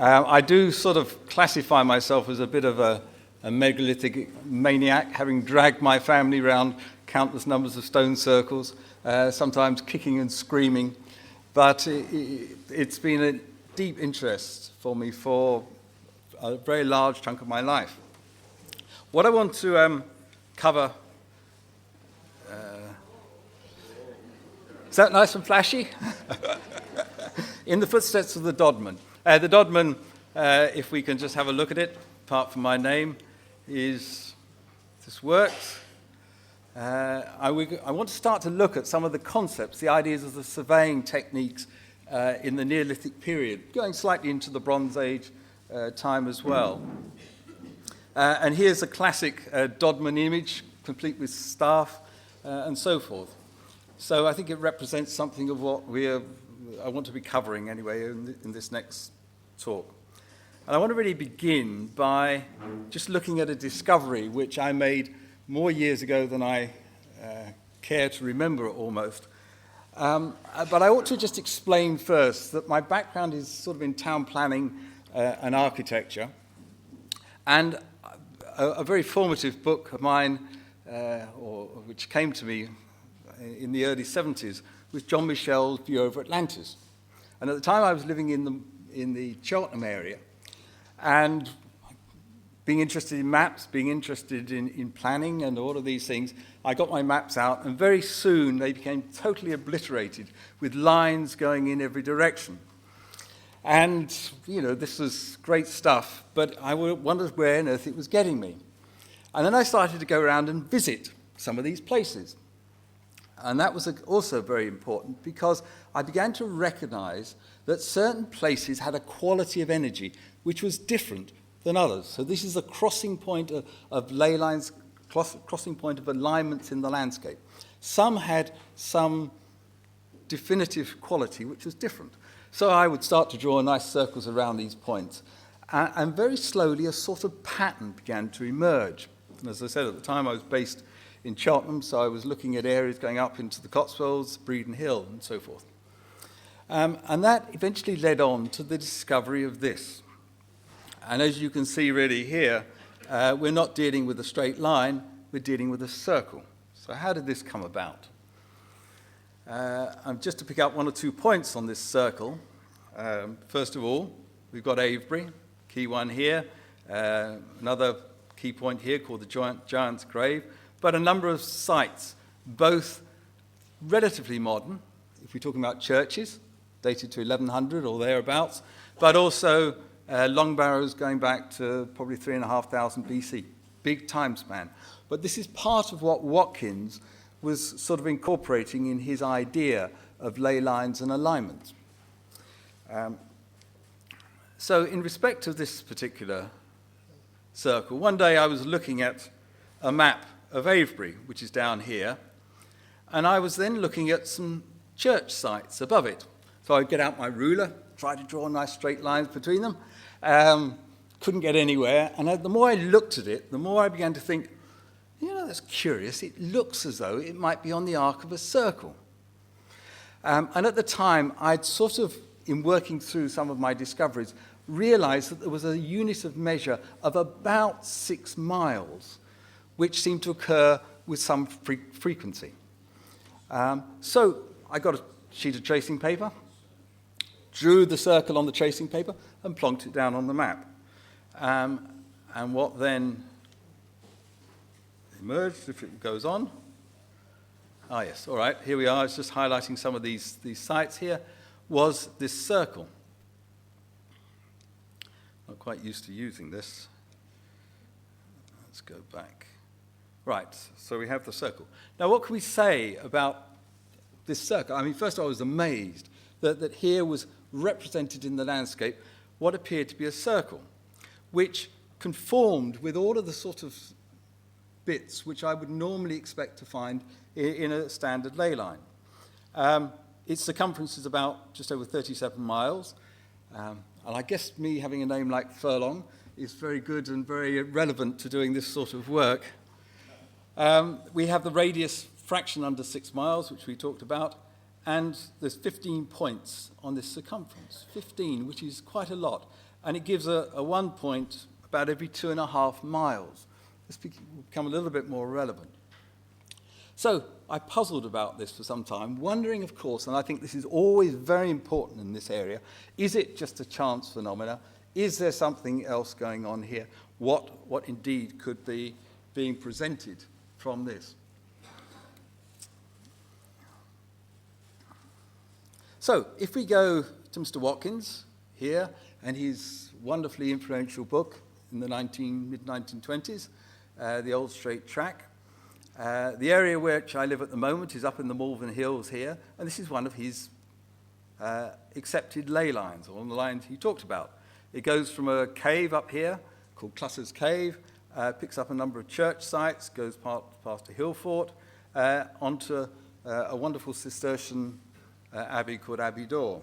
I do sort of classify myself as a bit of a megalithic maniac, having dragged my family around countless numbers of stone circles, sometimes kicking and screaming. But it's been a deep interest for me for a very large chunk of my life. What I want to cover... is that nice and flashy? In the footsteps of the Dodman. The Dodman, if we can just have a look at it, apart from my name, is this works. I want to start to look at some of the concepts, the ideas of the surveying techniques in the Neolithic period, going slightly into the Bronze Age time as well. And here's a classic Dodman image, complete with staff and so forth. So I think it represents something of what I want to be covering anyway in this next talk. And I want to really begin by just looking at a discovery which I made more years ago than I care to remember almost. But I ought to just explain first that my background is sort of in town planning and architecture. And a very formative book of mine, which came to me in the early 70s, was John Michel's View Over Atlantis. And at the time I was living in the Cheltenham area, and being interested in maps, being interested in planning and all of these things, I got my maps out, and very soon they became totally obliterated with lines going in every direction. And, this was great stuff, but I wondered where on earth it was getting me. And then I started to go around and visit some of these places. And that was also very important because I began to recognize that certain places had a quality of energy which was different than others. So this is a crossing point of ley lines, crossing point of alignments in the landscape. Some had some definitive quality which was different. So I would start to draw nice circles around these points. And very slowly a sort of pattern began to emerge. And as I said, at the time I was based in Cheltenham, so I was looking at areas going up into the Cotswolds, Breedon Hill, and so forth. And that eventually led on to the discovery of this. And as you can see really here, we're not dealing with a straight line, we're dealing with a circle. So how did this come about? Just to pick up one or 2 points on this circle. First of all, we've got Avebury, key one here, another key point here called the Giant's Grave, but a number of sites, both relatively modern, if we're talking about churches, dated to 1100 or thereabouts, but also long barrows going back to probably 3,500 BC, big time span. But this is part of what Watkins was sort of incorporating in his idea of ley lines and alignments. So in respect of this particular circle, one day I was looking at a map of Avebury, which is down here, and I was then looking at some church sites above it. So I'd get out my ruler, try to draw nice straight lines between them, couldn't get anywhere, and the more I looked at it, the more I began to think, that's curious, it looks as though it might be on the arc of a circle. And at the time, I'd sort of, in working through some of my discoveries, realized that there was a unit of measure of about 6 miles, which seemed to occur with some frequency. So I got a sheet of tracing paper, drew the circle on the tracing paper, and plonked it down on the map. And what then emerged, if it goes on. Yes, all right, here we are. It's just highlighting some of these sites here, was this circle. Not quite used to using this. Let's go back. Right, so we have the circle. Now, what can we say about this circle? I mean, first of all, I was amazed that here was represented in the landscape what appeared to be a circle, which conformed with all of the sort of bits which I would normally expect to find in a standard ley line. Its circumference is about just over 37 miles, and I guess me having a name like Furlong is very good and very relevant to doing this sort of work. We have the radius fraction under 6 miles, which we talked about, and there's 15 points on this circumference, 15, which is quite a lot. and it gives a 1 point about every 2.5 miles. This will become a little bit more relevant. So I puzzled about this for some time, wondering, of course, and I think this is always very important in this area, is it just a chance phenomena? Is there something else going on here? What indeed could be being presented from this? So if we go to Mr. Watkins here and his wonderfully influential book in the mid-1920s, The Old Straight Track. The area which I live at the moment is up in the Malvern Hills here, and this is one of his accepted ley lines, or on the lines he talked about. It goes from a cave up here called Clusser's Cave, picks up a number of church sites, goes past a hill fort, onto a wonderful Cistercian abbey called Avebury.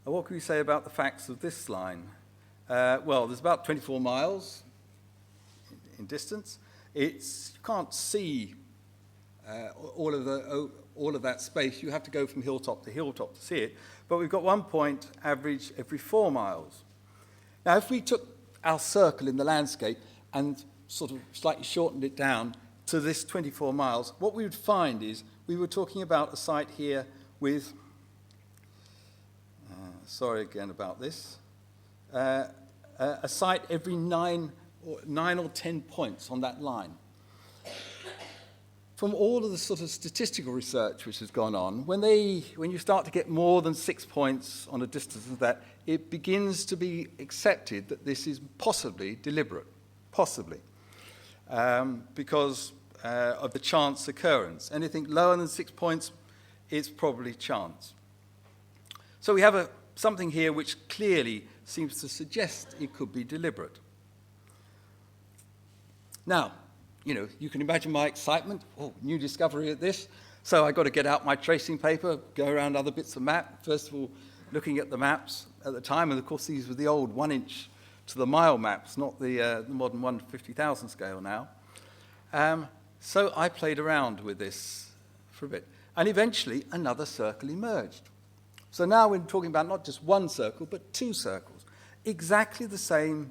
What can we say about the facts of this line? Well, there's about 24 miles in distance. You can't see all of that space. You have to go from hilltop to hilltop to see it. But we've got 1 point average every 4 miles. Now, if we took our circle in the landscape and sort of slightly shortened it down to this 24 miles, what we would find is we were talking about a site here with, sorry again about this, a site every 9 or 10 points on that line. From all of the sort of statistical research which has gone on, when you start to get more than 6 points on a distance of that, it begins to be accepted that this is possibly deliberate, possibly, because of the chance occurrence. Anything lower than 6 points, it's probably chance. So we have something here which clearly seems to suggest it could be deliberate. Now, you can imagine my excitement. Oh, new discovery at this. So I got to get out my tracing paper, go around other bits of map. First of all, looking at the maps at the time, and of course these were the old 1 inch to the mile maps, not the modern 150,000 scale now. So I played around with this for a bit, and eventually another circle emerged. So now we're talking about not just one circle, but 2 circles, exactly the same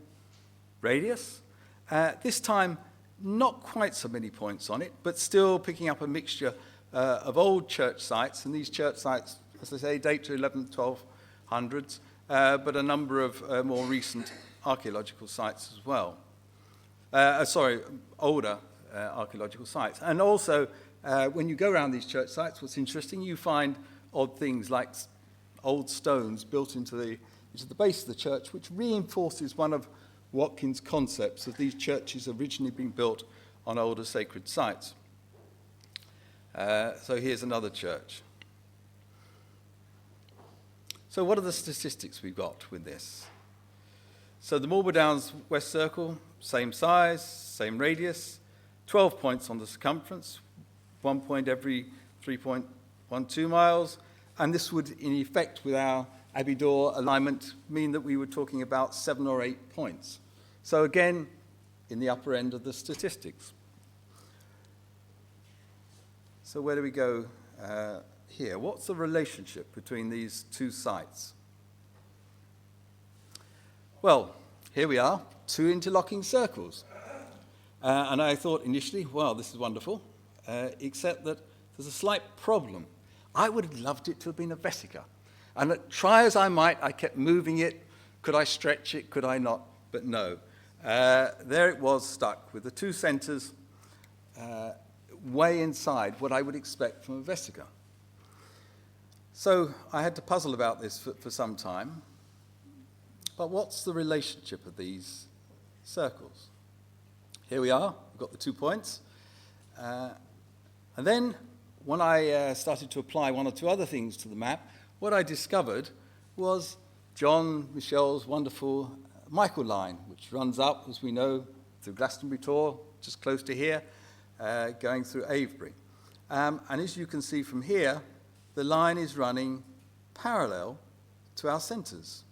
radius. This time, not quite so many points on it, but still picking up a mixture of old church sites, and these church sites, as I say, date to 11th, 1200s, but a number of more recent archaeological sites as well. Older archaeological sites. And also, when you go around these church sites, what's interesting, you find odd things like old stones built into the base of the church, which reinforces one of Watkins' concepts of these churches originally being built on older sacred sites. So here's another church. So what are the statistics we've got with this? So the Marlborough Downs West Circle, same size, same radius, 12 points on the circumference, 1 point every 3.12 miles, and this would, in effect, with our Avebury alignment, mean that we were talking about 7 or 8 points. So again, in the upper end of the statistics. So where do we go here? What's the relationship between these 2 sites? Well, here we are, 2 interlocking circles. And I thought initially, wow, this is wonderful, except that there's a slight problem. I would have loved it to have been a vesica. And try as I might, I kept moving it. Could I stretch it? Could I not? But no. There it was, stuck with the 2 centres way inside what I would expect from a vesica. So I had to puzzle about this for some time. But what's the relationship of these circles? Here we are, we've got the 2 points. And then when I started to apply 1 or 2 other things to the map, what I discovered was John Michel's wonderful Michael line, which runs up, as we know, through Glastonbury Tor, just close to here, going through Avebury. And as you can see from here, the line is running parallel to our centres.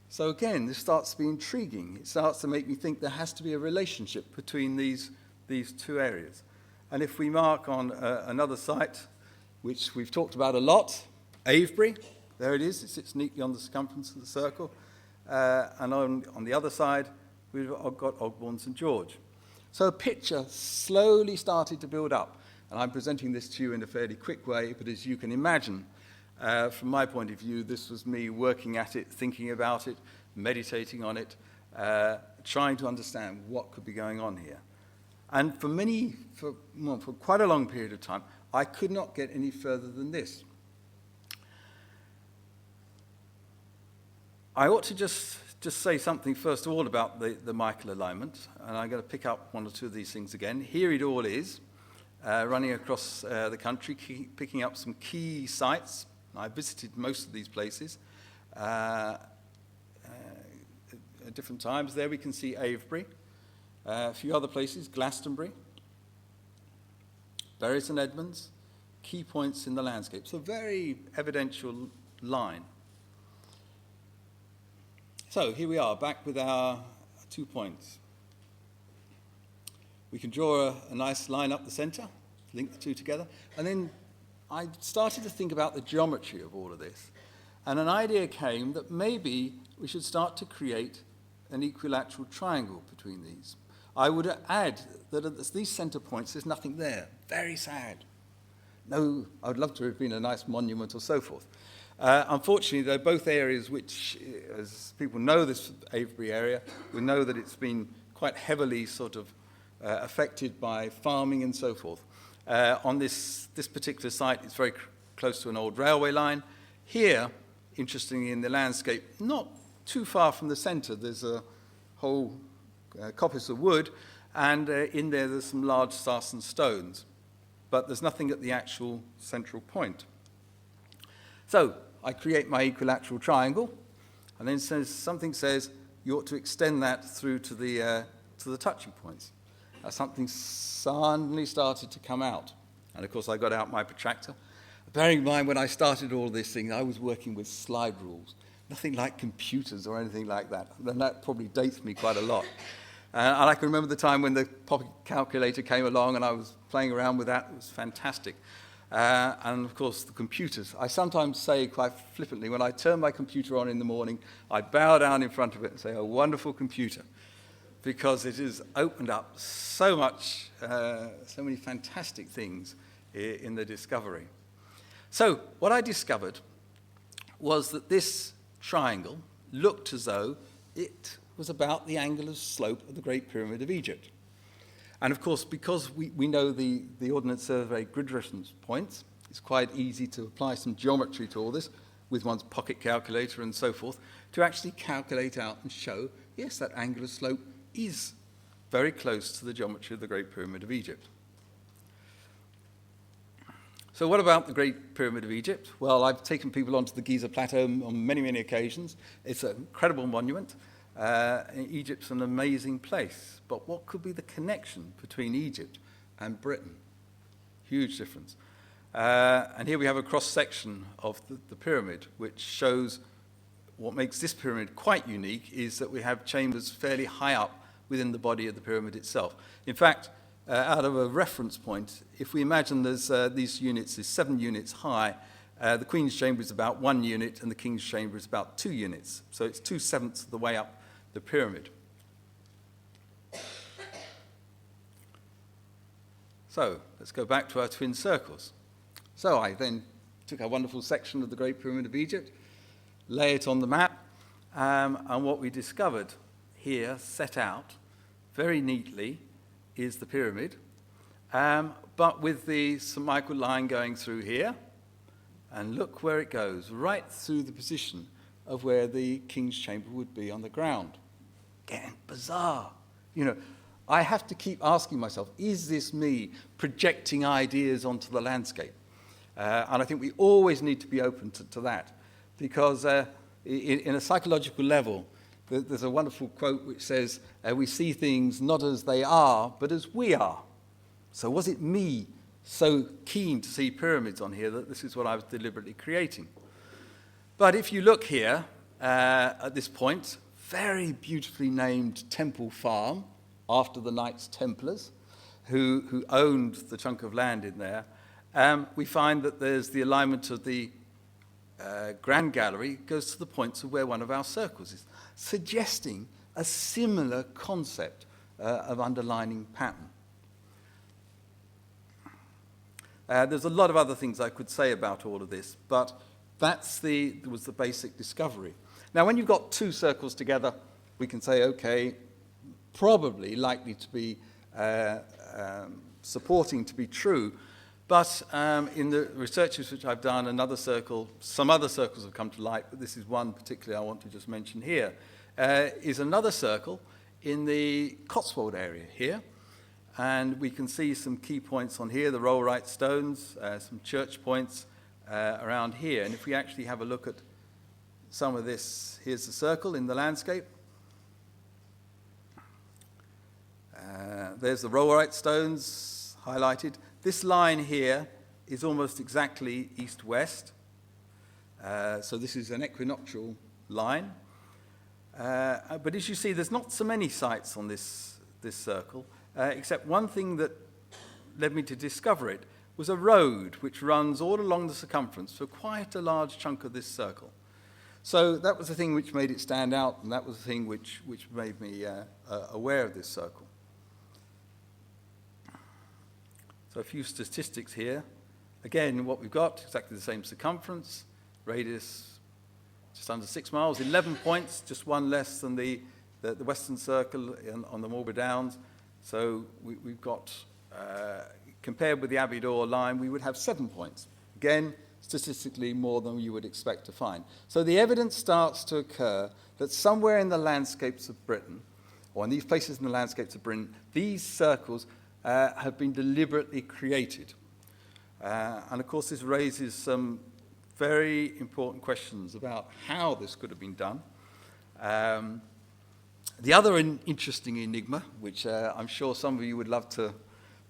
So again, this starts to be intriguing. It starts to make me think there has to be a relationship between these 2 areas. And if we mark on another site, which we've talked about a lot, Avebury, There it is. It sits neatly on the circumference of the circle. And on the other side, we've got Ogbourne St George. So a picture slowly started to build up. And I'm presenting this to you in a fairly quick way, but as you can imagine, from my point of view, this was me working at it, thinking about it, meditating on it, trying to understand what could be going on here. And for quite a long period of time, I could not get any further than this. I ought to just say something first of all about the Michael alignment, and I'm going to pick up one or two of these things again. Here it all is, running across the country, picking up some key sites. I visited most of these places at different times. There we can see Avebury, a few other places, Glastonbury, Bury St Edmunds, key points in the landscape. So very evidential line. So here we are, back with our 2 points. We can draw a nice line up the centre, link the two together, and then I started to think about the geometry of all of this. And an idea came that maybe we should start to create an equilateral triangle between these. I would add that at these centre points, there's nothing there. Very sad. No, I would love to have been a nice monument or so forth. Unfortunately, they're both areas which, as people know this Avebury area, we know that it's been quite heavily sort of affected by farming and so forth. On this particular site, it's very close to an old railway line. Here, interestingly, in the landscape, not too far from the centre, there's a whole coppice of wood, and in there's some large sarsen stones. But there's nothing at the actual central point. So I create my equilateral triangle, and then something says you ought to extend that through to the touching points. Something suddenly started to come out. And of course, I got out my protractor. Bearing in mind, when I started all this thing, I was working with slide rules, nothing like computers or anything like that. And that probably dates me quite a lot. And I can remember the time when the pocket calculator came along and I was playing around with that. It was fantastic. And of course, the computers. I sometimes say quite flippantly, when I turn my computer on in the morning, I bow down in front of it and say, "A wonderful computer," because it has opened up so much, so many fantastic things in the discovery. So what I discovered was that this triangle looked as though it was about the angular slope of the Great Pyramid of Egypt. And of course, because we know the Ordnance Survey grid reference points, it's quite easy to apply some geometry to all this with one's pocket calculator and so forth to actually calculate out and show, yes, that angular slope is very close to the geometry of the Great Pyramid of Egypt. So what about the Great Pyramid of Egypt? Well, I've taken people onto the Giza Plateau on many, many occasions. It's an incredible monument. Egypt's an amazing place. But what could be the connection between Egypt and Britain? Huge difference. And here we have a cross-section of the pyramid, which shows what makes this pyramid quite unique is that we have chambers fairly high up within the body of the pyramid itself. In fact, out of a reference point, if we imagine there's these units is 7 units high, the Queen's chamber is about 1 unit and the King's chamber is about 2 units. So it's 2/7 of the way up the pyramid. So let's go back to our twin circles. So I then took a wonderful section of the Great Pyramid of Egypt, lay it on the map, and what we discovered here, set out very neatly, is the pyramid, but with the St. Michael line going through here, and look where it goes, right through the position of where the King's chamber would be on the ground. Again, bizarre. You know, I have to keep asking myself, is this me projecting ideas onto the landscape? And I think we always need to be open to that, because in a psychological level, there's a wonderful quote which says, we see things not as they are, but as we are. So was it me so keen to see pyramids on here that this is what I was deliberately creating? But if you look here at this point, very beautifully named Temple Farm, after the Knights Templars, who owned the chunk of land in there, we find that there's the alignment of the grand gallery goes to the points of where one of our circles is, suggesting a similar concept of underlining pattern. There's a lot of other things I could say about all of this, but that was the basic discovery. Now, when you've got two circles together, we can say, okay, probably likely to be supporting to be true. But in the researches which I've done, some other circles have come to light, but this is one particularly I want to just mention here, is another circle in the Cotswold area here. And we can see some key points on here, the rollright stones, some church points around here. And if we actually have a look at some of this, here's the circle in the landscape. There's the rollright stones highlighted. This line here is almost exactly east-west. So this is an equinoctial line. But as you see, there's not so many sites on this circle, except one thing that led me to discover it was a road which runs all along the circumference for quite a large chunk of this circle. So that was the thing which made it stand out, and that was the thing which made me aware of this circle. So a few statistics here. Again, what we've got, exactly the same circumference, radius just under 6 miles, 11 points, just one less than the Western Circle on the Marlborough Downs. So we've got, compared with the Avebury line, we would have 7 points. Again, statistically more than you would expect to find. So the evidence starts to occur that somewhere in the landscapes of Britain, or in these places in the landscapes of Britain, these circles have been deliberately created. And of course this raises some very important questions about how this could have been done. The other interesting enigma, which I'm sure some of you would love to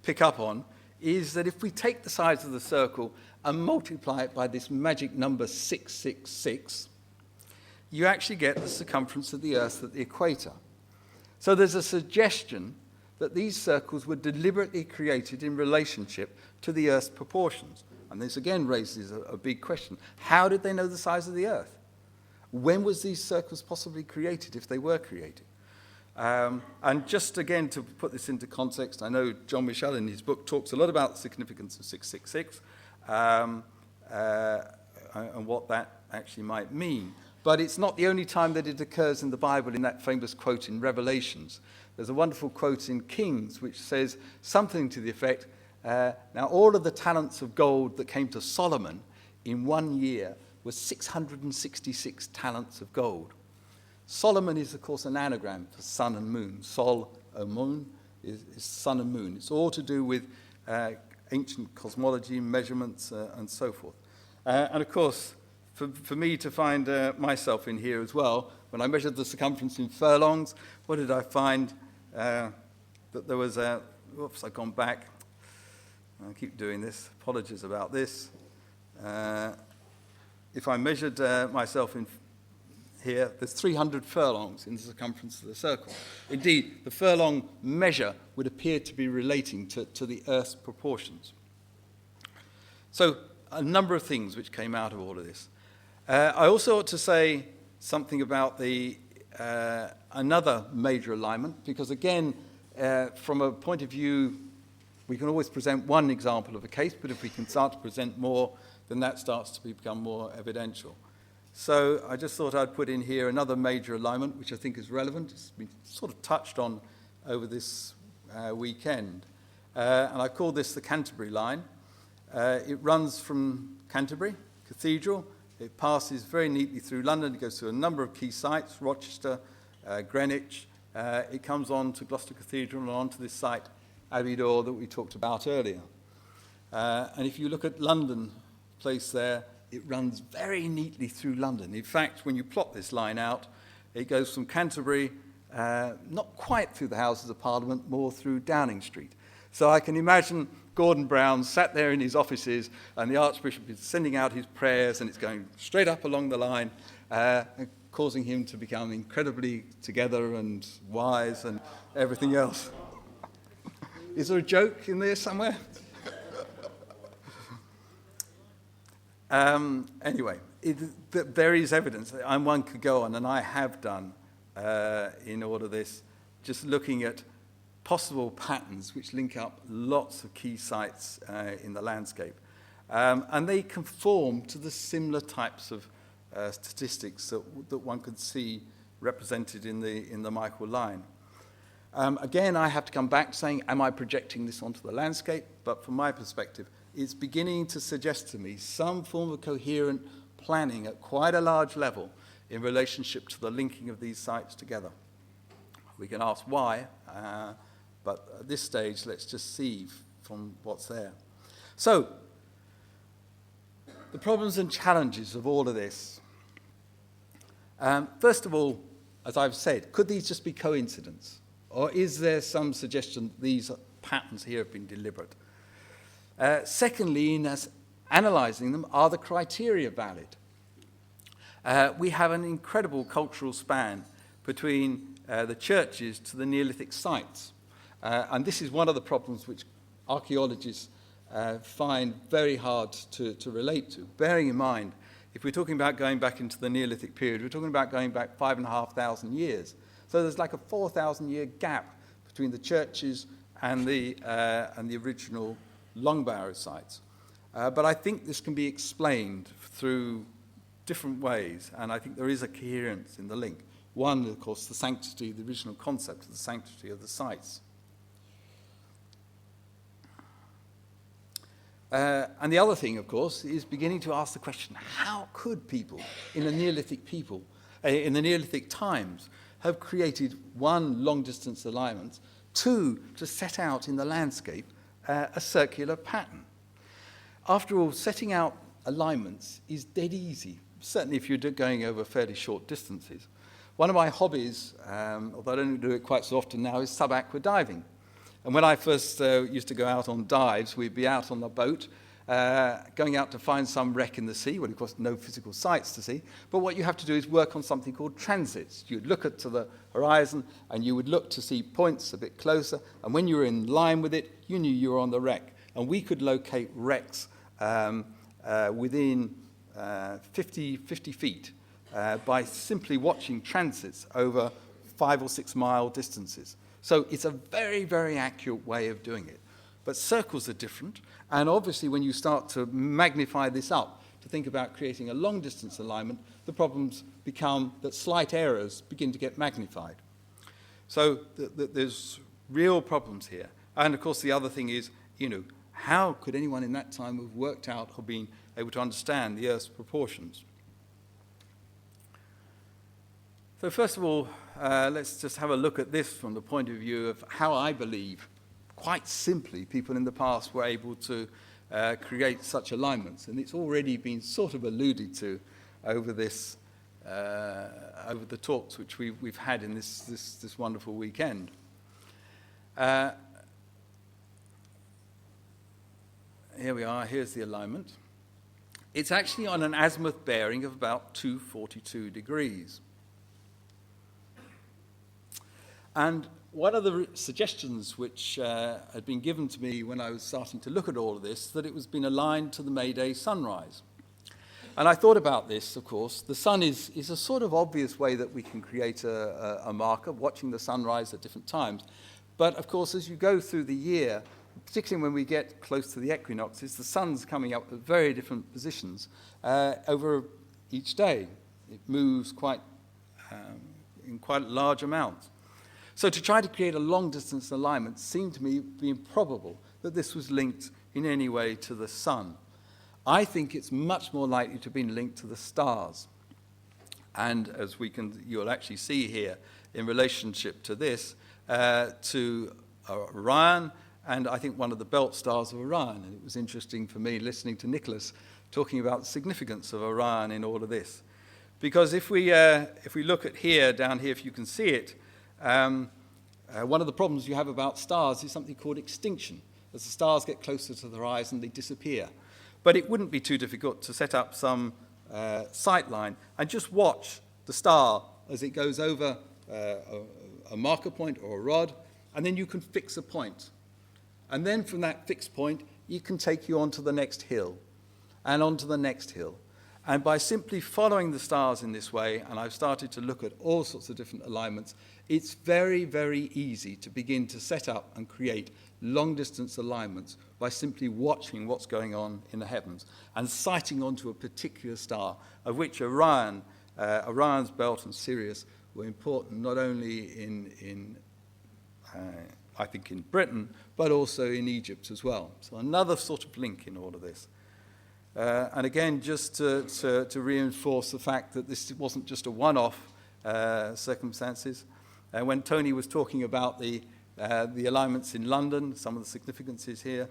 pick up on, is that if we take the size of the circle and multiply it by this magic number 666, you actually get the circumference of the Earth at the equator. So there's a suggestion that these circles were deliberately created in relationship to the Earth's proportions. And this again raises a big question. How did they know the size of the Earth? When was these circles possibly created, if they were created? And just again to put this into context, I know John Michel in his book talks a lot about the significance of 666 and what that actually might mean. But it's not the only time that it occurs in the Bible in that famous quote in Revelations. There's a wonderful quote in Kings which says something to the effect, now all of the talents of gold that came to Solomon in 1 year was 666 talents of gold. Solomon is, of course, an anagram for sun and moon. Sol, o moon, is sun and moon. It's all to do with ancient cosmology, measurements, and so forth. And, of course, for me to find myself in here as well, when I measured the circumference in furlongs, what did I find? That there was a... Whoops, I've gone back. I keep doing this. Apologies about this. If I measured myself in here, there's 300 furlongs in the circumference of the circle. Indeed, the furlong measure would appear to be relating to the Earth's proportions. So, a number of things which came out of all of this. I also ought to say something about another major alignment, because again, from a point of view, we can always present one example of a case, but if we can start to present more, then that starts to become more evidential. So I just thought I'd put in here another major alignment, which I think is relevant. It's been sort of touched on over this weekend. And I call this the Canterbury line. It runs from Canterbury Cathedral. It passes very neatly through London. It goes to a number of key sites, Rochester, Greenwich. It comes on to Gloucester Cathedral and on to this site, Avebury, that we talked about earlier. And if you look at London place there, it runs very neatly through London. In fact, when you plot this line out, it goes from Canterbury, not quite through the Houses of Parliament, more through Downing Street. So I can imagine Gordon Brown sat there in his offices and the Archbishop is sending out his prayers and it's going straight up along the line, causing him to become incredibly together and wise and everything else. Is there a joke in there somewhere? Anyway, there is evidence, and one could go on, and I have done in all of this, just looking at possible patterns which link up lots of key sites in the landscape. And they conform to the similar types of statistics that one could see represented in the Michael line. Again, I have to come back saying, am I projecting this onto the landscape? But from my perspective, it's beginning to suggest to me some form of coherent planning at quite a large level in relationship to the linking of these sites together. We can ask why, but at this stage, let's just see from what's there. So, the problems and challenges of all of this. First of all, as I've said, could these just be coincidence? Or is there some suggestion that these patterns here have been deliberate? Secondly, in us analysing them, are the criteria valid? We have an incredible cultural span between the churches to the Neolithic sites. And this is one of the problems which archaeologists find very hard to relate to. Bearing in mind, if we're talking about going back into the Neolithic period, we're talking about going back 5,500 years. So there's like a 4,000-year gap between the churches and the original Long Barrows sites. But I think this can be explained through different ways, and I think there is a coherence in the link. One, of course, the sanctity, the original concept of the sanctity of the sites. And the other thing, of course, is beginning to ask the question, how could people in the Neolithic times have created one, long-distance alignment, two, to set out in the landscape a circular pattern? After all, setting out alignments is dead easy, certainly if you're going over fairly short distances. One of my hobbies, although I don't do it quite so often now, is sub-aqua diving. And when I first used to go out on dives, we'd be out on the boat, going out to find some wreck in the sea. Well, of course, no physical sights to see. But what you have to do is work on something called transits. You'd look to the horizon, and you would look to see points a bit closer. And when you were in line with it, you knew you were on the wreck. And we could locate wrecks within 50 feet by simply watching transits over 5 or 6 mile distances. So it's a very, very accurate way of doing it. But circles are different, and obviously when you start to magnify this up, to think about creating a long-distance alignment, the problems become that slight errors begin to get magnified. So there's real problems here. And of course the other thing is, how could anyone in that time have worked out or been able to understand the Earth's proportions? So first of all, let's just have a look at this from the point of view of how I believe, quite simply, people in the past were able to create such alignments. And it's already been sort of alluded to over this, over the talks which we've had in this wonderful weekend. Here we are, here's the alignment. It's actually on an azimuth bearing of about 242 degrees. And one of the suggestions which had been given to me when I was starting to look at all of this, that it was been aligned to the May Day sunrise. And I thought about this, of course. The sun is a sort of obvious way that we can create a marker, watching the sunrise at different times. But, of course, as you go through the year, particularly when we get close to the equinoxes, the sun's coming up at very different positions over each day. It moves in quite large amounts. So to try to create a long-distance alignment seemed to me to be improbable that this was linked in any way to the sun. I think it's much more likely to have been linked to the stars. And as you'll actually see here in relationship to this, to Orion, and I think one of the belt stars of Orion. And it was interesting for me listening to Nicholas talking about the significance of Orion in all of this. Because if we look at down here, if you can see it, one of the problems you have about stars is something called extinction. As the stars get closer to the horizon, they disappear. But it wouldn't be too difficult to set up some sight line and just watch the star as it goes over a marker point or a rod, and then you can fix a point. And then from that fixed point, you can take you onto the next hill, and onto the next hill. And by simply following the stars in this way, and I've started to look at all sorts of different alignments, it's very, very easy to begin to set up and create long-distance alignments by simply watching what's going on in the heavens and sighting onto a particular star, of which Orion, Orion's belt and Sirius were important not only I think in Britain, but also in Egypt as well. So another sort of link in all of this. And again, just to reinforce the fact that this wasn't just a one-off circumstances. When Tony was talking about the alignments in London, some of the significances here,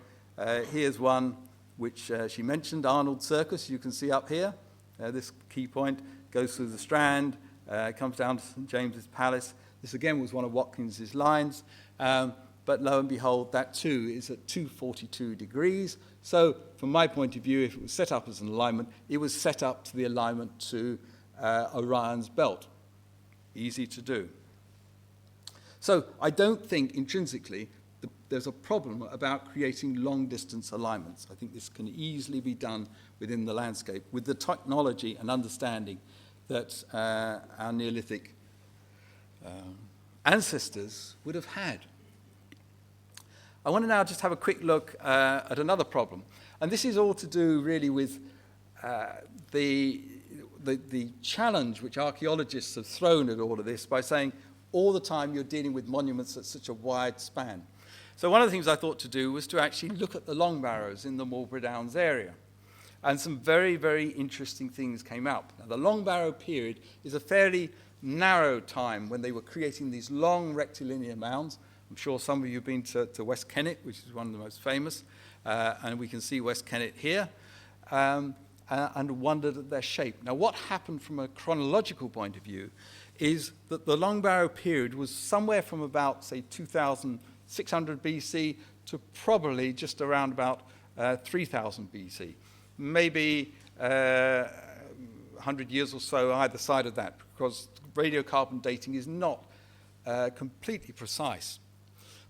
here's one which she mentioned, Arnold Circus, you can see up here. This key point goes through the Strand, comes down to St. James's Palace. This again was one of Watkins's lines. But lo and behold, that too is at 242 degrees. So from my point of view, if it was set up as an alignment, it was set up to the alignment to Orion's belt. Easy to do. So I don't think intrinsically there's a problem about creating long-distance alignments. I think this can easily be done within the landscape with the technology and understanding that our Neolithic ancestors would have had. I want to now just have a quick look at another problem. And this is all to do really with the challenge which archaeologists have thrown at all of this by saying all the time you're dealing with monuments at such a wide span. So one of the things I thought to do was to actually look at the Long Barrows in the Marlborough Downs area. And some very, very interesting things came out. Now, the Long Barrow period is a fairly narrow time when they were creating these long rectilinear mounds. I'm sure some of you have been to West Kennet, which is one of the most famous, and we can see West Kennet here, and wondered at their shape. Now, what happened from a chronological point of view is that the Long Barrow period was somewhere from about, say, 2600 BC to probably just around about 3000 BC. Maybe 100 years or so either side of that, because radiocarbon dating is not completely precise.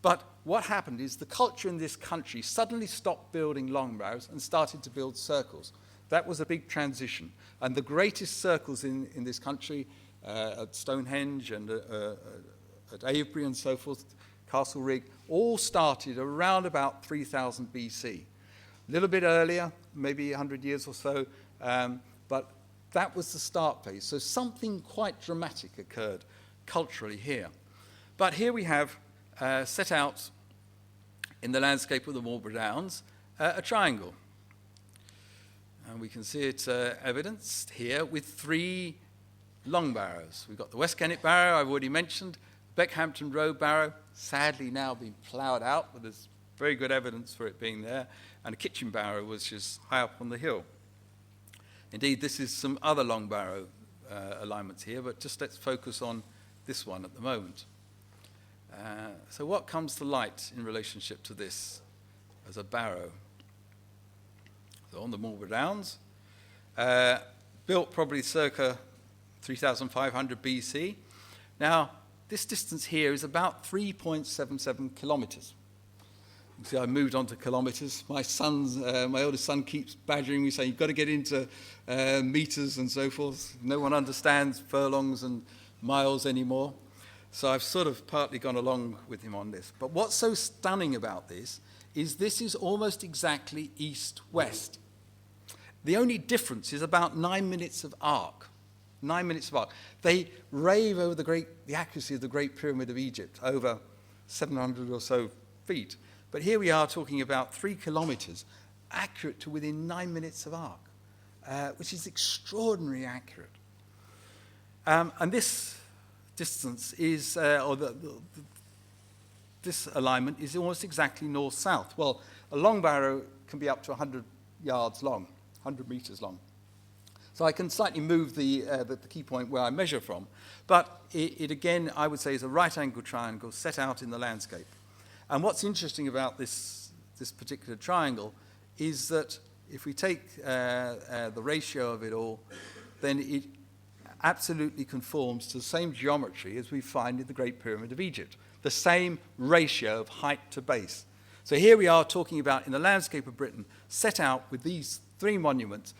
But what happened is the culture in this country suddenly stopped building long barrows and started to build circles. That was a big transition. And the greatest circles in this country, at Stonehenge and at Avebury and so forth, Castle Rig, all started around about 3000 BC. A little bit earlier, maybe 100 years or so, but that was the start phase. So something quite dramatic occurred culturally here. But here we have set out in the landscape of the Marlborough Downs a triangle. And we can see it evidenced here with three long barrows. We've got the West Kennet Barrow, I've already mentioned, Beckhampton Road Barrow, sadly now being ploughed out, but there's very good evidence for it being there, and a Kitchen Barrow, which is high up on the hill. Indeed, this is some other long barrow alignments here, but just let's focus on this one at the moment. So what comes to light in relationship to this as a barrow? So on the Marlborough Downs, built probably circa 3500 BC. Now, this distance here is about 3.77 kilometres. You see, I moved on to kilometres. My oldest son keeps badgering me, saying, you've got to get into metres and so forth. No one understands furlongs and miles anymore. So I've sort of partly gone along with him on this. But what's so stunning about this is almost exactly east-west. The only difference is about 9 minutes of arc. 9 minutes of arc. They rave over the accuracy of the Great Pyramid of Egypt, over 700 or so feet. But here we are talking about 3 kilometres, accurate to within 9 minutes of arc, which is extraordinarily accurate. And this distance is, this alignment is almost exactly north-south. Well, a long barrow can be up to 100 yards long, 100 metres long. So I can slightly move the key point where I measure from. But it again, I would say, is a right-angled triangle set out in the landscape. And what's interesting about this particular triangle is that if we take the ratio of it all, then it absolutely conforms to the same geometry as we find in the Great Pyramid of Egypt, the same ratio of height to base. So here we are talking about, in the landscape of Britain, set out with these three monuments,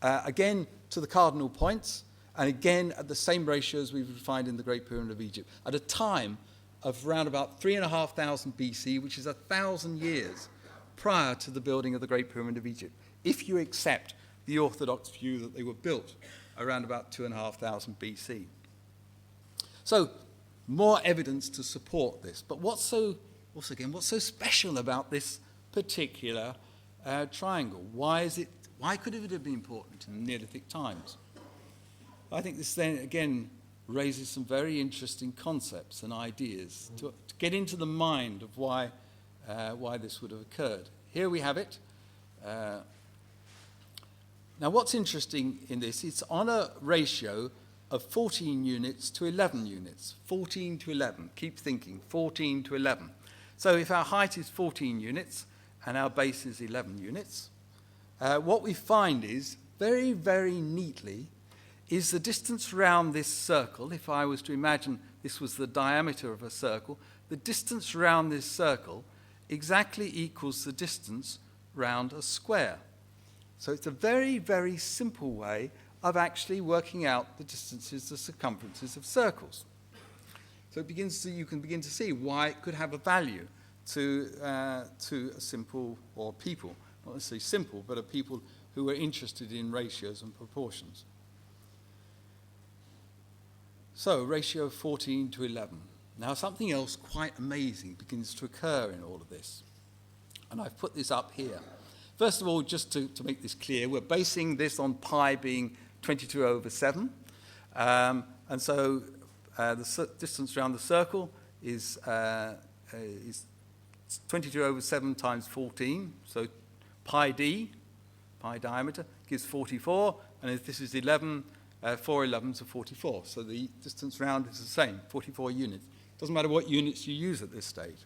again to the cardinal points, and again at the same ratios we would find in the Great Pyramid of Egypt, at a time of around about 3,500 BC, which is 1,000 years prior to the building of the Great Pyramid of Egypt, if you accept the orthodox view that they were built around about 2,500 BC. So, more evidence to support this. But what's so special about this particular triangle? Why could it have been important in Neolithic times? I think this then again raises some very interesting concepts and ideas to get into the mind of why this would have occurred. Here we have it. Now, what's interesting in this, it's on a ratio of 14 units to 11 units. 14 to 11. Keep thinking, 14 to 11. So if our height is 14 units and our base is 11 units, what we find is, very, very neatly, is the distance round this circle. If I was to imagine this was the diameter of a circle, the distance round this circle exactly equals the distance round a square. So it's a very, very simple way of actually working out the distances, the circumferences of circles. So you can begin to see why it could have a value to a simple, or people, not necessarily simple, but a people who are interested in ratios and proportions. So, ratio 14 to 11. Now, something else quite amazing begins to occur in all of this. And I've put this up here. First of all, just to make this clear, we're basing this on pi being 22 over 7. And so the distance around the circle is 22 over 7 times 14. So pi d, pi diameter, gives 44. And if this is 11, 4 11s are 44. So the distance round is the same, 44 units. Doesn't matter what units you use at this stage.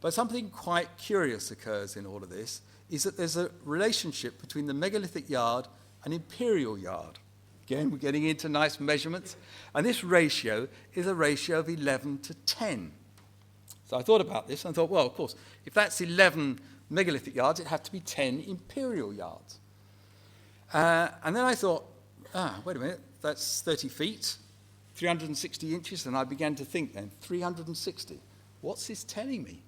But something quite curious occurs in all of this, is that there's a relationship between the megalithic yard and imperial yard. Again, we're getting into nice measurements. And this ratio is a ratio of 11 to 10. So I thought about this and thought, well, of course, if that's 11 megalithic yards, it had to be 10 imperial yards. And then I thought, wait a minute, that's 30 feet, 360 inches. And I began to think then, 360. What's this telling me?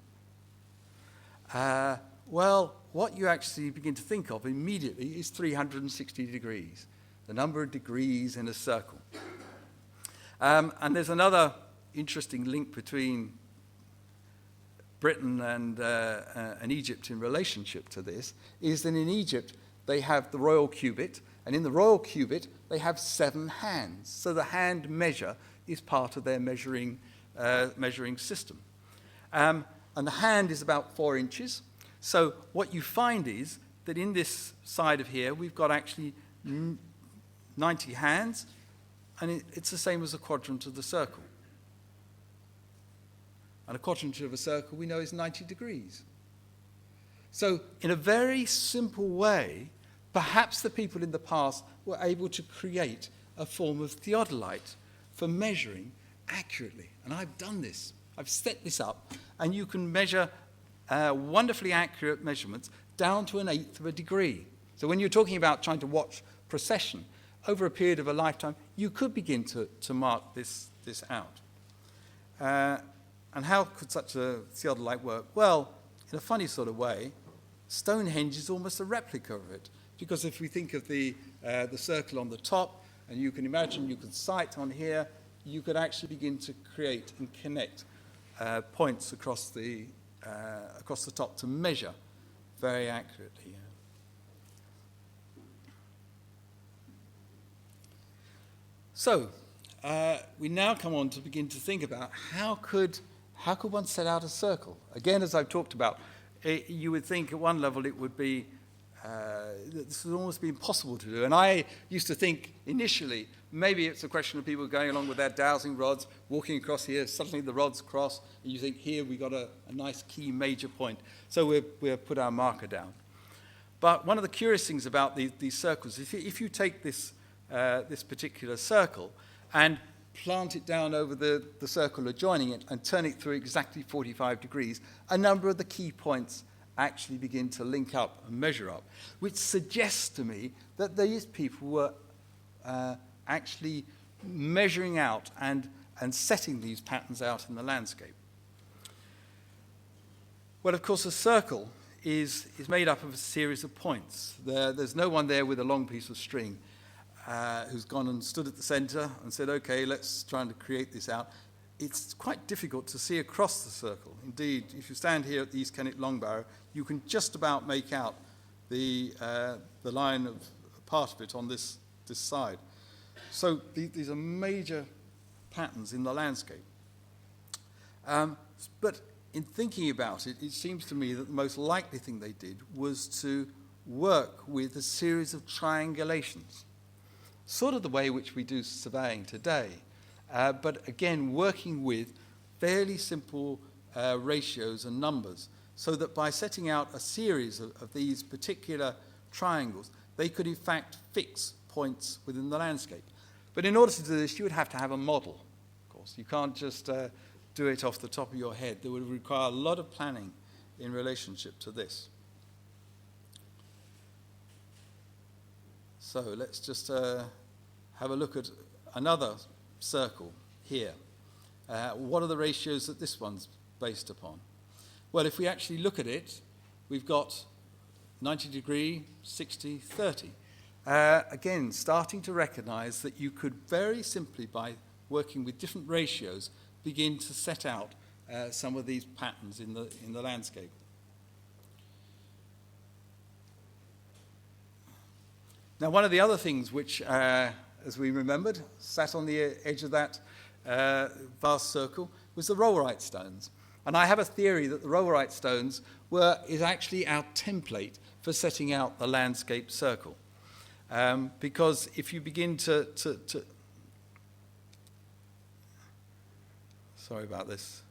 Well, what you actually begin to think of immediately is 360 degrees, the number of degrees in a circle. And there's another interesting link between Britain and Egypt in relationship to this, is that in Egypt they have the royal cubit, and in the royal cubit they have 7 hands. So the hand measure is part of their measuring system. And the hand is about 4 inches. So what you find is that in this side of here, we've got actually 90 hands, and it's the same as a quadrant of the circle. And a quadrant of a circle, we know, is 90 degrees. So in a very simple way, perhaps the people in the past were able to create a form of theodolite for measuring accurately. And I've done this. I've set this up, and you can measure wonderfully accurate measurements down to 1/8 of a degree. So when you're talking about trying to watch precession over a period of a lifetime, you could begin to mark this out. And how could such a theodolite work? Well, in a funny sort of way, Stonehenge is almost a replica of it. Because if we think of the circle on the top, and you can imagine you could sight on here, you could actually begin to create and connect points across the top to measure very accurately. So we now come on to begin to think about how could one set out a circle? Again, as I've talked about, you would think at one level it would be this would almost be impossible to do. And I used to think initially maybe it's a question of people going along with their dowsing rods, walking across here, suddenly the rods cross, and you think here we got a nice key major point. So we'll put our marker down. But one of the curious things about these circles, if you take this particular circle and plant it down over the circle adjoining it and turn it through exactly 45 degrees, a number of the key points actually begin to link up and measure up, which suggests to me that these people were actually measuring out and setting these patterns out in the landscape. Well, of course, a circle is made up of a series of points. There's no one there with a long piece of string who's gone and stood at the center and said, okay, let's try and create this out. It's quite difficult to see across the circle. Indeed, if you stand here at the East Kennet Long Barrow, you can just about make out the line of part of it on this side. So these are major patterns in the landscape. But in thinking about it, it seems to me that the most likely thing they did was to work with a series of triangulations, sort of the way which we do surveying today, but again, working with fairly simple ratios and numbers, so that by setting out a series of these particular triangles, they could in fact fix points within the landscape. But in order to do this, you would have to have a model, of course. You can't just do it off the top of your head. There would require a lot of planning in relationship to this. So let's just have a look at another circle here. What are the ratios that this one's based upon? Well, if we actually look at it, we've got 90 degree, 60, 30. Again, starting to recognize that you could very simply, by working with different ratios, begin to set out some of these patterns in the landscape. Now, one of the other things which, as we remembered, sat on the edge of that vast circle was the rollright stones. And I have a theory that the rollright stones is actually our template for setting out the landscape circle. Because if you begin to sorry about this.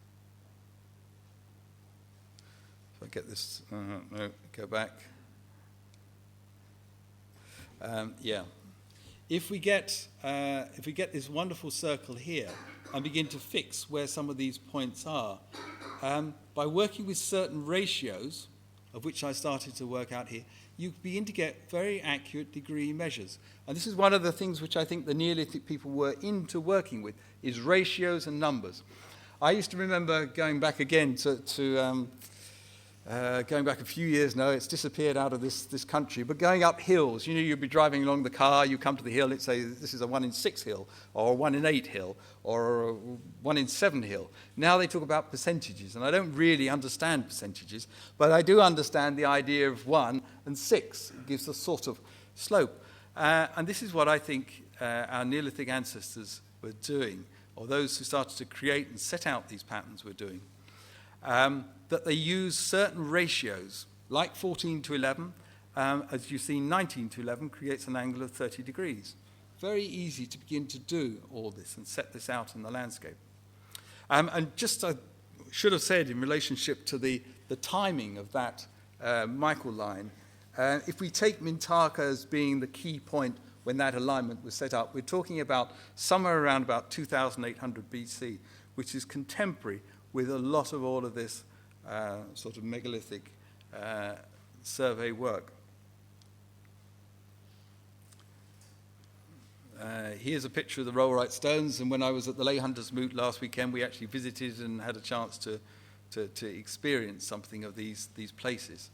If I get this, no, go back. Yeah. If we get this wonderful circle here and begin to fix where some of these points are, by working with certain ratios, of which I started to work out here, you begin to get very accurate degree measures. And this is one of the things which I think the Neolithic people were into working with, is ratios and numbers. I used to remember going back again going back a few years now, it's disappeared out of this country, but going up hills, you'd be driving along the car, you come to the hill, it'd say this is a 1 in 6 hill, or a 1 in 8 hill, or a 1 in 7 hill. Now they talk about percentages, and I don't really understand percentages, but I do understand the idea of 1 and 6. It gives a sort of slope. And this is what I think our Neolithic ancestors were doing, or those who started to create and set out these patterns were doing. That they use certain ratios, like 14 to 11. As you see, 19 to 11 creates an angle of 30 degrees. Very easy to begin to do all this and set this out in the landscape. And just I should have said in relationship to the timing of that Michael line, if we take Mintaka as being the key point when that alignment was set up, we're talking about somewhere around about 2800 BC, which is contemporary with a lot of all of this sort of megalithic survey work. Here's a picture of the rollright stones, and when I was at the Lay Hunters Moot last weekend, we actually visited and had a chance to experience something of these places.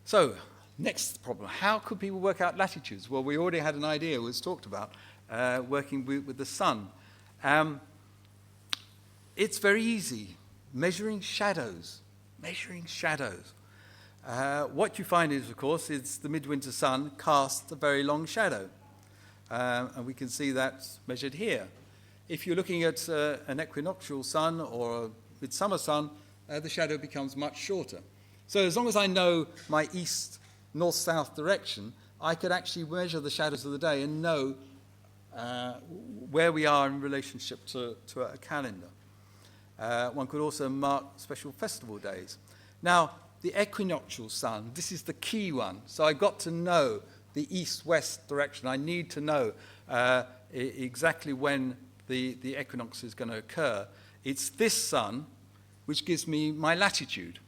So, next problem, how could people work out latitudes? Well, we already had an idea, it was talked about, working with the sun. It's very easy, measuring shadows. What you find is, of course, is the midwinter sun casts a very long shadow. And we can see that measured here. If you're looking at an equinoctial sun or a midsummer sun, the shadow becomes much shorter. So as long as I know my east, north-south direction, I could actually measure the shadows of the day and know where we are in relationship to a calendar. One could also mark special festival days. Now, the equinoctial sun, this is the key one. So I got to know the east-west direction. I need to know exactly when the equinox is going to occur. It's this sun which gives me my latitude.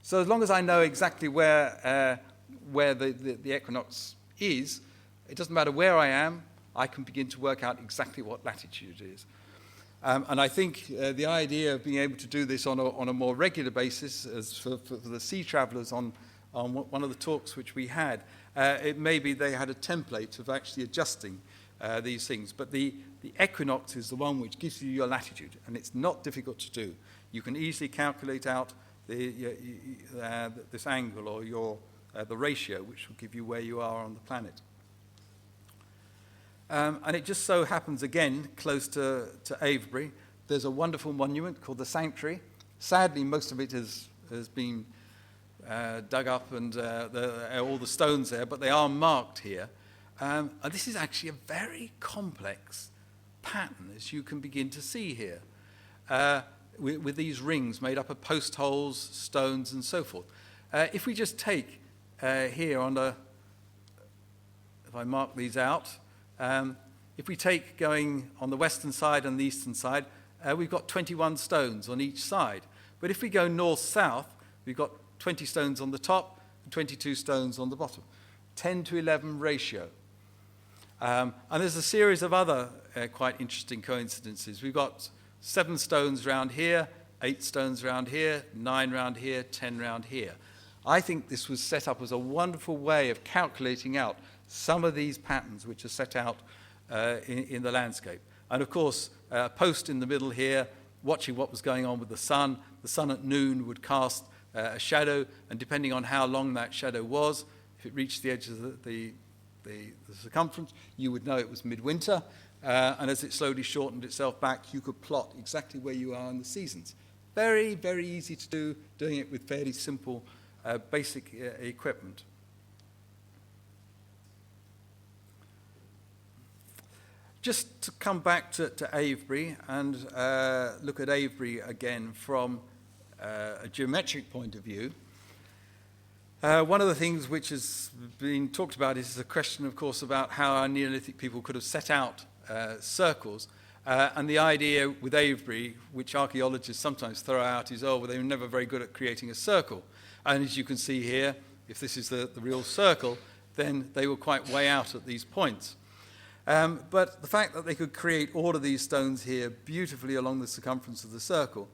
So as long as I know exactly where the equinox is, it doesn't matter where I am, I can begin to work out exactly what latitude is. And I think the idea of being able to do this on a more regular basis, as for the sea travellers on one of the talks which we had, it may be they had a template of actually adjusting these things. But the equinox is the one which gives you your latitude, and it's not difficult to do. You can easily calculate out this angle or the ratio, which will give you where you are on the planet. And it just so happens, again, close to Avebury, there's a wonderful monument called the Sanctuary. Sadly, most of it has been dug up and all the stones there, but they are marked here. And this is actually a very complex pattern, as you can begin to see here, with these rings made up of post holes, stones, and so forth. If we just take here if I mark these out, if we take going on the western side and the eastern side, we've got 21 stones on each side. But if we go north-south, we've got 20 stones on the top and 22 stones on the bottom. 10 to 11 ratio. And there's a series of other quite interesting coincidences. We've got 7 stones round here, 8 stones round here, 9 round here, 10 round here. I think this was set up as a wonderful way of calculating out some of these patterns which are set out in the landscape. And of course, a post in the middle here, watching what was going on with the sun at noon would cast a shadow, and depending on how long that shadow was, if it reached the edge of the circumference, you would know it was midwinter, and as it slowly shortened itself back, you could plot exactly where you are in the seasons. Very, very easy to do, doing it with fairly simple basic equipment. Just to come back to Avebury and look at Avebury again from a geometric point of view, one of the things which has been talked about is the question, of course, about how our Neolithic people could have set out circles. And the idea with Avebury, which archaeologists sometimes throw out, is, well, they were never very good at creating a circle. And as you can see here, if this is the real circle, then they were quite way out at these points. But the fact that they could create all of these stones here beautifully along the circumference of the circle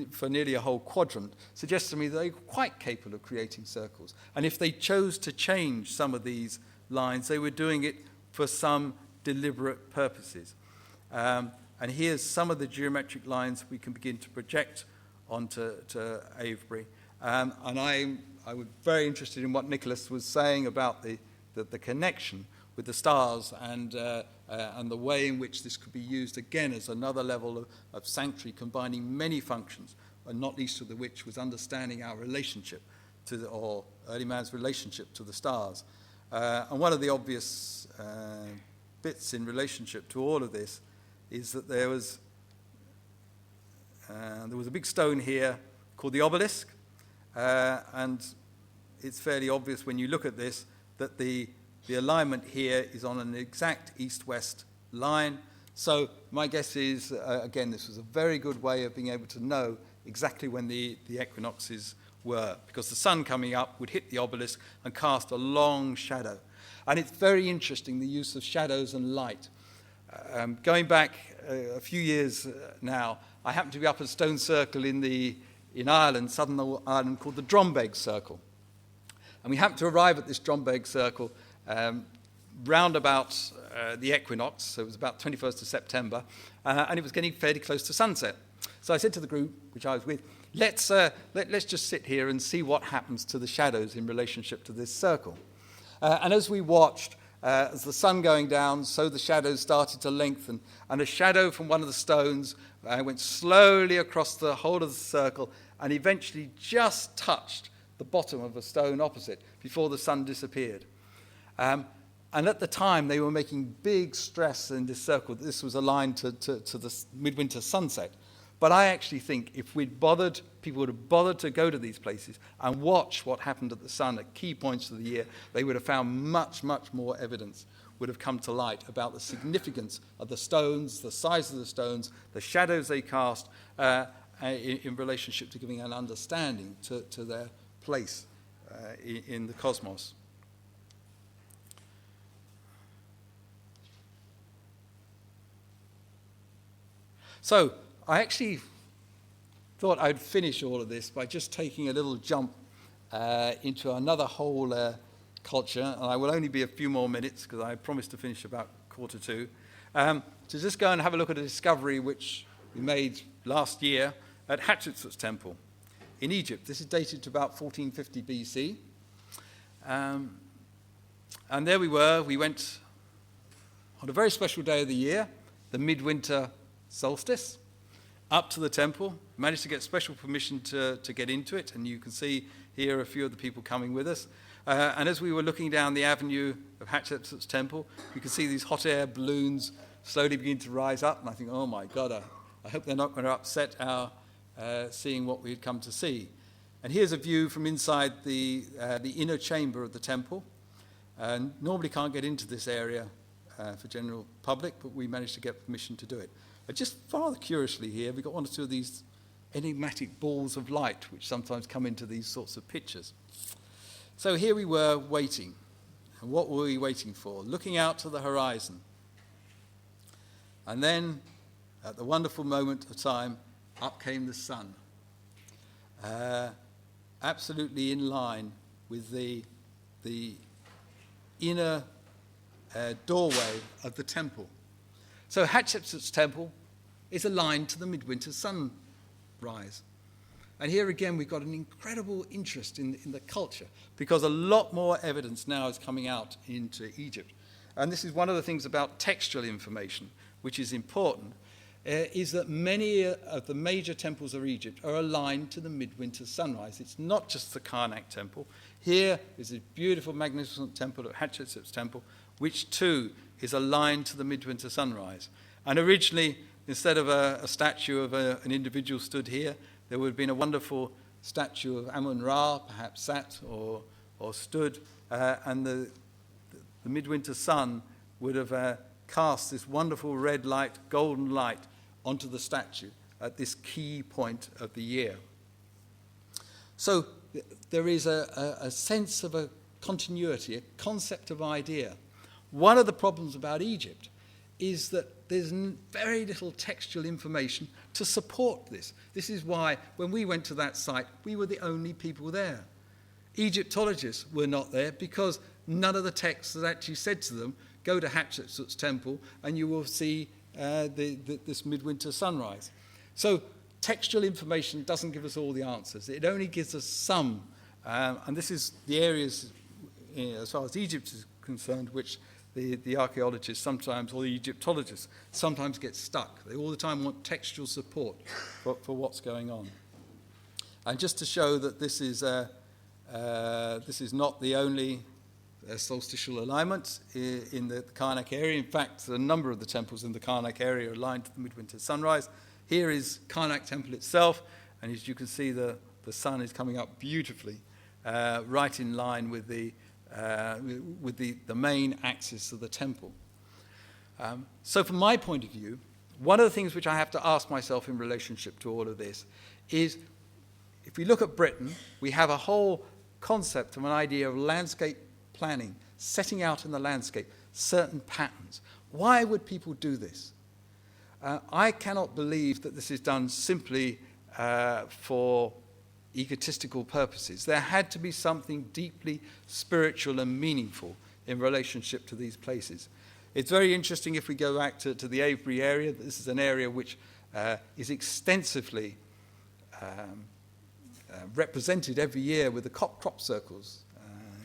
for nearly a whole quadrant suggests to me that they were quite capable of creating circles. And if they chose to change some of these lines, they were doing it for some deliberate purposes. And here's some of the geometric lines we can begin to project onto Avebury. And I was very interested in what Nicholas was saying about the connection with the stars and the way in which this could be used again as another level of sanctuary, combining many functions, and not least of which was understanding our relationship or early man's relationship to the stars. And one of the obvious bits in relationship to all of this is that there was a big stone here called the obelisk, and it's fairly obvious when you look at this that the alignment here is on an exact east-west line. So my guess is, again, this was a very good way of being able to know exactly when the equinoxes were, because the sun coming up would hit the obelisk and cast a long shadow. And it's very interesting, the use of shadows and light. Going back a few years now, I happen to be up at a stone circle in Ireland, southern Ireland, called the Drombeg Circle. And we happened to arrive at this Drombeg Circle round about the equinox, so it was about 21st of September, and it was getting fairly close to sunset. So I said to the group, which I was with, let's just sit here and see what happens to the shadows in relationship to this circle. And as we watched, as the sun going down, so the shadows started to lengthen, and a shadow from one of the stones went slowly across the whole of the circle and eventually just touched the bottom of a stone opposite before the sun disappeared. And at the time, they were making big stress in this circle that this was aligned to the midwinter sunset. But I actually think if people would have bothered to go to these places and watch what happened at the sun at key points of the year, they would have found much, much more evidence would have come to light about the significance of the stones, the size of the stones, the shadows they cast in relationship to giving an understanding to their place in the cosmos. So I actually thought I'd finish all of this by just taking a little jump into another whole culture, and I will only be a few more minutes because I promised to finish about 1:45, to just go and have a look at a discovery which we made last year at Hatshepsut's temple in Egypt. This is dated to about 1450 BC. And there we went on a very special day of the year, the midwinter solstice, up to the temple, managed to get special permission to get into it, and you can see here a few of the people coming with us. And as we were looking down the avenue of Hatshepsut's temple, you can see these hot air balloons slowly begin to rise up, and I think, oh my God, I hope they're not going to upset our seeing what we had come to see. And here's a view from inside the inner chamber of the temple. And normally can't get into this area for general public, but we managed to get permission to do it. Just rather curiously here, we've got one or two of these enigmatic balls of light which sometimes come into these sorts of pictures. So here we were waiting. And what were we waiting for? Looking out to the horizon. And then, at the wonderful moment of time, up came the sun. Absolutely in line with the inner doorway of the temple. So Hatshepsut's temple is aligned to the midwinter sunrise. And here again we've got an incredible interest in the culture, because a lot more evidence now is coming out into Egypt. And this is one of the things about textual information, which is important, is that many of the major temples of Egypt are aligned to the midwinter sunrise. It's not just the Karnak temple. Here is a beautiful, magnificent temple at Hatshepsut's temple, which too is aligned to the midwinter sunrise. And originally, instead of a statue of an individual stood here, there would have been a wonderful statue of Amun-Ra, perhaps sat or stood, and the midwinter sun would have cast this wonderful red light, golden light, onto the statue at this key point of the year. So there is a sense of a continuity, a concept of idea. One of the problems about Egypt is that there's very little textual information to support this. This is why when we went to that site, we were the only people there. Egyptologists were not there because none of the texts that actually said to them, go to Hatshepsut's temple and you will see this midwinter sunrise. So textual information doesn't give us all the answers. It only gives us some, and this is the areas, as far as Egypt is concerned, which the archaeologists sometimes, or the Egyptologists, sometimes get stuck. They all the time want textual support for what's going on. And just to show that this is not the only solstitial alignment in the Karnak area. In fact, a number of the temples in the Karnak area are aligned to the midwinter sunrise. Here is Karnak temple itself, and as you can see, the sun is coming up beautifully, right in line with the main axis of the temple. So from my point of view, one of the things which I have to ask myself in relationship to all of this is, if we look at Britain, we have a whole concept of an idea of landscape planning, setting out in the landscape certain patterns. Why would people do this? I cannot believe that this is done simply for egotistical purposes. There had to be something deeply spiritual and meaningful in relationship to these places. It's very interesting if we go back to the Avebury area. This is an area which is extensively represented every year with the crop circles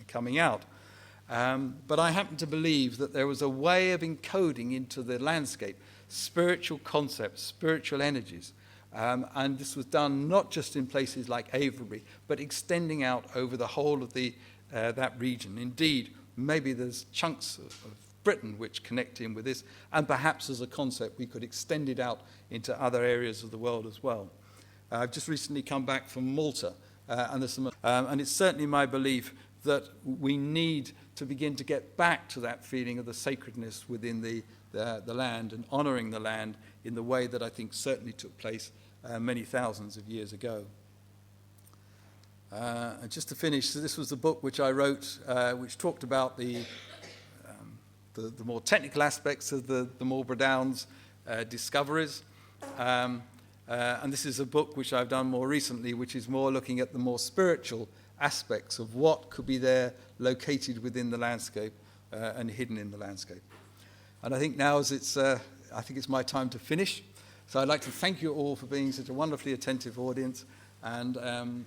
coming out. But I happen to believe that there was a way of encoding into the landscape spiritual concepts, spiritual energies. And this was done not just in places like Avebury, but extending out over the whole of that region. Indeed, maybe there's chunks of Britain which connect in with this, and perhaps as a concept we could extend it out into other areas of the world as well. I've just recently come back from Malta, and it's certainly my belief that we need to begin to get back to that feeling of the sacredness within the land and honouring the land in the way that I think certainly took place many thousands of years ago. And just to finish, so this was the book which I wrote, which talked about the more technical aspects of the Marlborough Downs discoveries. And this is a book which I've done more recently, which is more looking at the more spiritual aspects of what could be there located within the landscape and hidden in the landscape. And I think now I think it's my time to finish. So I'd like to thank you all for being such a wonderfully attentive audience. And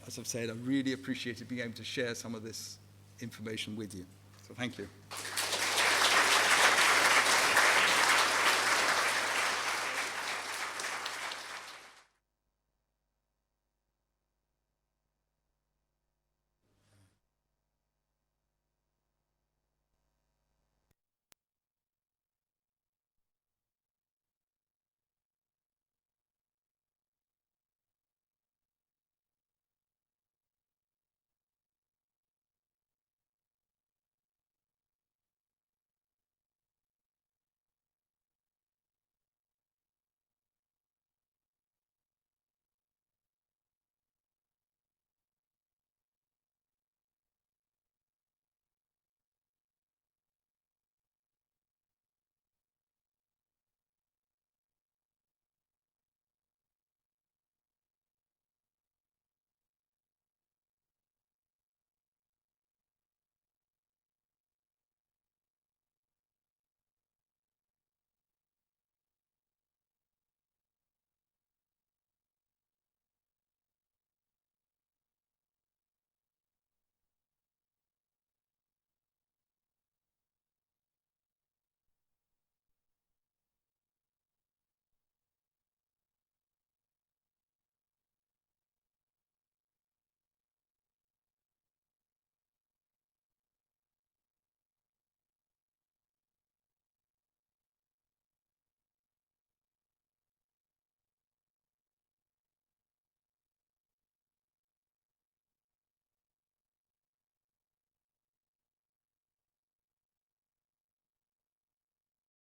as I've said, I really appreciated being able to share some of this information with you. So thank you.